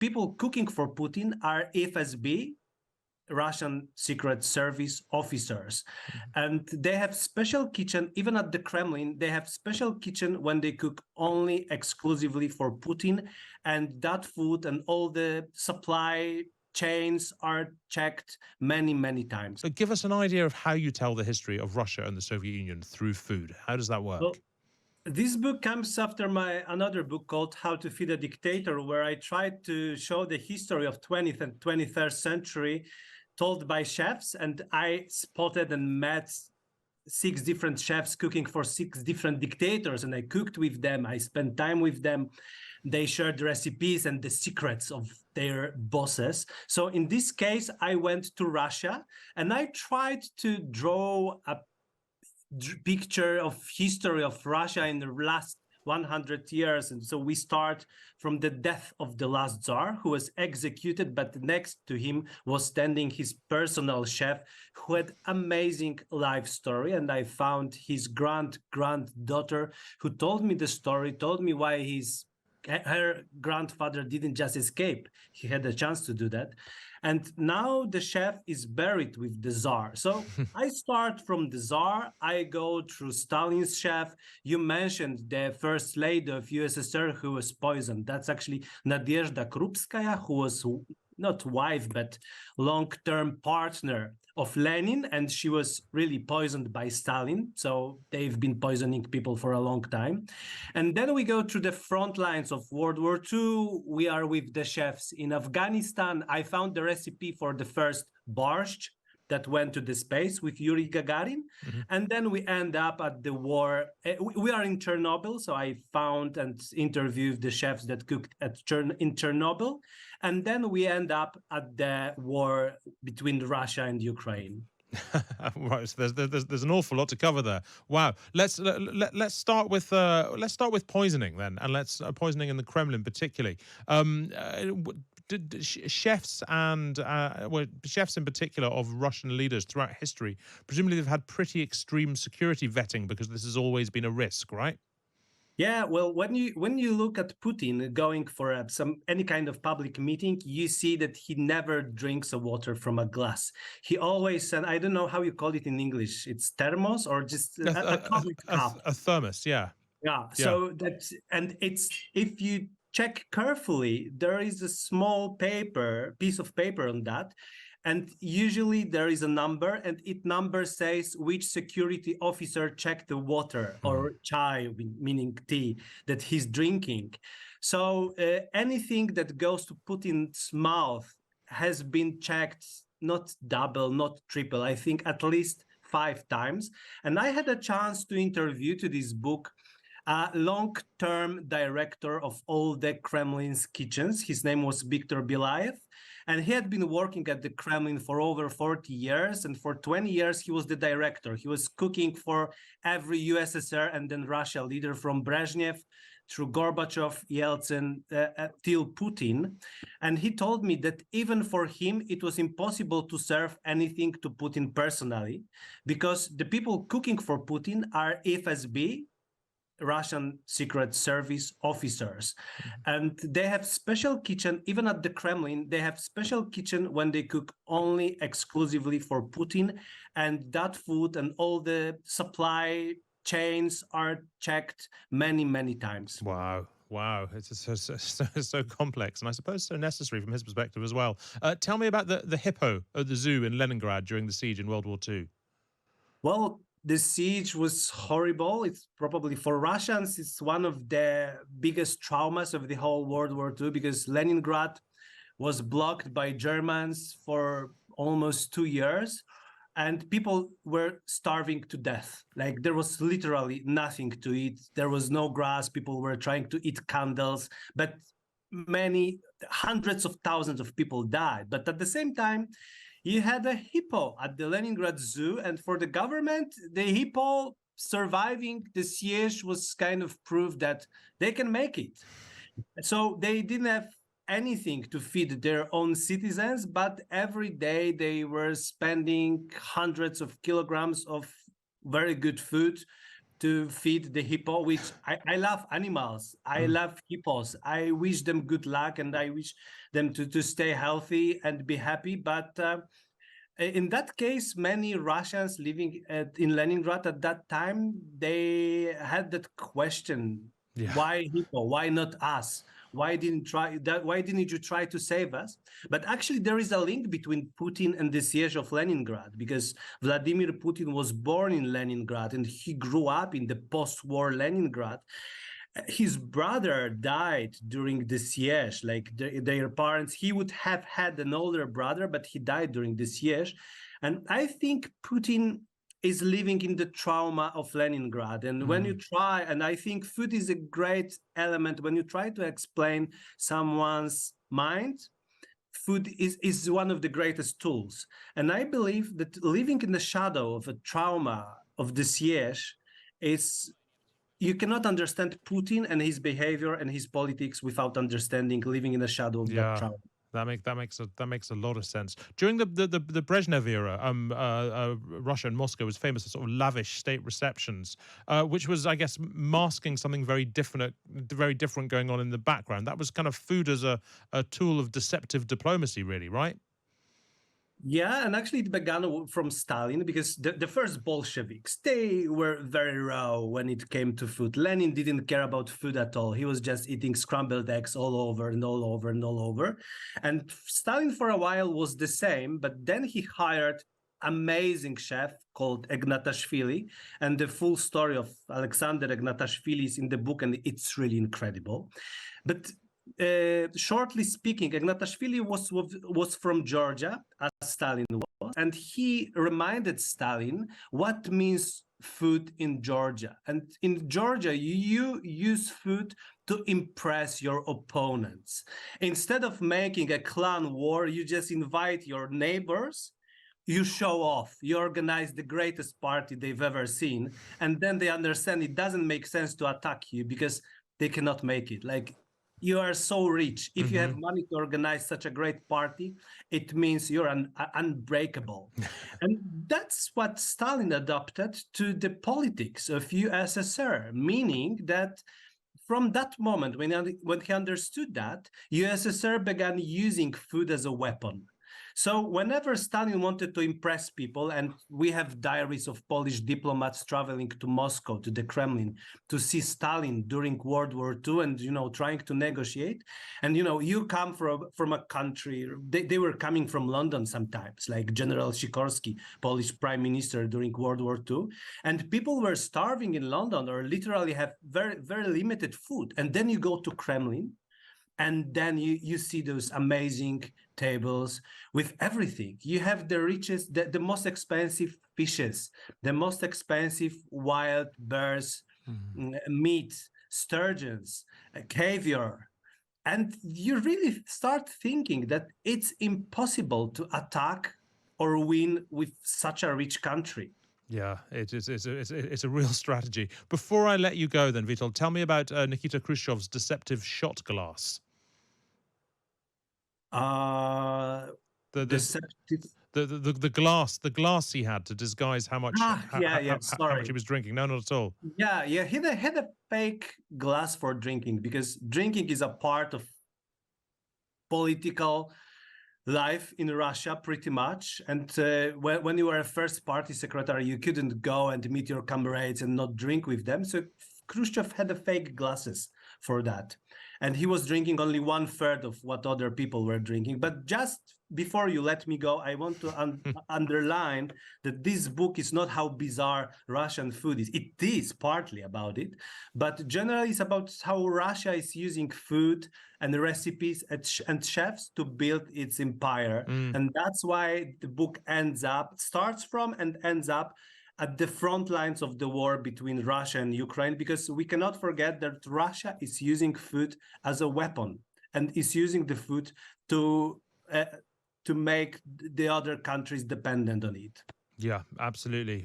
people cooking for Putin are FSB, Russian Secret Service officers. And they have special kitchen, even at the Kremlin, they have special kitchen when they cook only exclusively for Putin. And that food and all the supply chains are checked many, many times. So give us an idea of how you tell the history of Russia and the Soviet Union through food. How does that work? Well, this book comes after my another book called How to Feed a Dictator, where I tried to show the history of 20th and 21st century told by chefs, and I spotted and met 6 different chefs cooking for 6 different dictators, and I cooked with them. I spent time with them. They shared the recipes and the secrets of their bosses. So in this case, I went to Russia and I tried to draw a picture of history of Russia in the last 100 years. And so we start from the death of the last Tsar, who was executed, but next to him was standing his personal chef, who had amazing life story. And I found his granddaughter who told me the story, told me why her grandfather didn't just escape. He had a chance to do that. And now the chef is buried with the Tsar. So I start from the Tsar. I go through Stalin's chef. You mentioned the first lady of USSR who was poisoned. That's actually Nadezhda Krupskaya, who was not wife, but long-term partner of Lenin. And she was really poisoned by Stalin. So they've been poisoning people for a long time. And then we go to the front lines of World War II. We are with the chefs in Afghanistan. I found the recipe for the first borscht that went to the space with Yuri Gagarin. And then we end up at the war. We are in Chernobyl, so I found and interviewed the chefs that cooked in Chernobyl. And then we end up at the war between Russia and Ukraine. Right, so there's an awful lot to cover there. Wow. Let's start with poisoning then, and poisoning in the Kremlin particularly. Chefs and chefs in particular of Russian leaders throughout history, presumably they've had pretty extreme security vetting because this has always been a risk, right? Yeah, well, when you look at Putin going for any kind of public meeting, you see that he never drinks a water from a glass. He always, and I don't know how you call it in English, it's thermos or just a coffee cup. A thermos, yeah. Yeah. So that's, and it's, if you check carefully, there is a small piece of paper on that. And usually there is a number, and it number says which security officer checked the water or chai, meaning tea, that he's drinking. So anything that goes to Putin's mouth has been checked, not double, not triple, I think at least 5 times. And I had a chance to interview to this book a long-term director of all the Kremlin's kitchens. His name was Viktor Belayev. And he had been working at the Kremlin for over 40 years. And for 20 years, he was the director. He was cooking for every USSR and then Russia leader, from Brezhnev through Gorbachev, Yeltsin, till Putin. And he told me that even for him, it was impossible to serve anything to Putin personally, because the people cooking for Putin are FSB, Russian Secret Service officers. And they have special kitchen, even at the Kremlin, they have special kitchen when they cook only exclusively for Putin. And that food and all the supply chains are checked many, many times. Wow. Wow, it's so complex, and I suppose so necessary from his perspective as well. Tell me about the hippo at the zoo in Leningrad during the siege in World War II. Well, the siege was horrible. It's probably, for Russians, it's one of the biggest traumas of the whole World War II, because Leningrad was blocked by Germans for almost 2 years, and people were starving to death. Like, there was literally nothing to eat. There was no grass. People were trying to eat candles, but hundreds of thousands of people died. But at the same time, you had a hippo at the Leningrad Zoo, and for the government, the hippo surviving the siege was kind of proof that they can make it. So they didn't have anything to feed their own citizens, but every day they were spending hundreds of kilograms of very good food to feed the hippo, which I love animals. I love hippos. I wish them good luck, and I wish them to stay healthy and be happy. But in that case, many Russians living in Leningrad at that time, they had that question: Yeah. why hippo? Why not us? Why didn't you try to save us? But actually, there is a link between Putin and the siege of Leningrad, because Vladimir Putin was born in Leningrad and he grew up in the post-war Leningrad. His brother died during the siege, like their parents. He would have had an older brother, but he died during the siege. And I think Putin is living in the trauma of Leningrad. And when you try, and I think food is a great element, when you try to explain someone's mind, food is one of the greatest tools. And I believe that living in the shadow of a trauma of the siege is, you cannot understand Putin and his behavior and his politics without understanding living in the shadow of that trauma. That makes a lot of sense. During the Brezhnev era, Russia and Moscow was famous for sort of lavish state receptions, which was, I guess, masking something very different going on in the background. That was kind of food as a tool of deceptive diplomacy, really, right? Yeah, and actually it began from Stalin, because the first Bolsheviks, they were very raw when it came to food. Lenin didn't care about food at all. He was just eating scrambled eggs all over and all over and all over. And Stalin for a while was the same, but then he hired amazing chef called Ignatashvili, and the full story of Alexander Ignatashvili is in the book, and it's really incredible. But shortly speaking, Ignatashvili was from Georgia, as Stalin was, and he reminded Stalin what means food in Georgia. And in Georgia, you use food to impress your opponents. Instead of making a clan war, you just invite your neighbors, you show off, you organize the greatest party they've ever seen, and then they understand it doesn't make sense to attack you because they cannot make it. Like, you are so rich. If you have money to organize such a great party, it means you're unbreakable. And that's what Stalin adopted to the politics of USSR, meaning that from that moment, when he understood that, USSR began using food as a weapon. So whenever Stalin wanted to impress people, and we have diaries of Polish diplomats traveling to Moscow, to the Kremlin, to see Stalin during World War II and, trying to negotiate. And, you come from a country, they were coming from London sometimes, like General Sikorski, Polish prime minister during World War II. And people were starving in London or literally have very, very limited food. And then you go to Kremlin, and then you see those amazing tables with everything. You have the richest, the most expensive fishes, the most expensive wild birds, meat, sturgeons, caviar. And you really start thinking that it's impossible to attack or win with such a rich country. Yeah, it's a real strategy. Before I let you go then, Witold, tell me about Nikita Khrushchev's deceptive shot glass. The glass he had to disguise how much how much he was drinking. No, not at all. Yeah, he had a fake glass for drinking, because drinking is a part of political life in Russia, pretty much. And when you were a first party secretary, you couldn't go and meet your comrades and not drink with them. So Khrushchev had a fake glasses for that. And he was drinking only 1/3 of what other people were drinking. But just before you let me go, I want to underline that this book is not how bizarre Russian food is. It is partly about it, but generally it's about how Russia is using food and recipes and chefs to build its empire. And that's why the book starts from and ends up at the front lines of the war between Russia and Ukraine, because we cannot forget that Russia is using food as a weapon and is using the food to make the other countries dependent on it. Yeah, absolutely.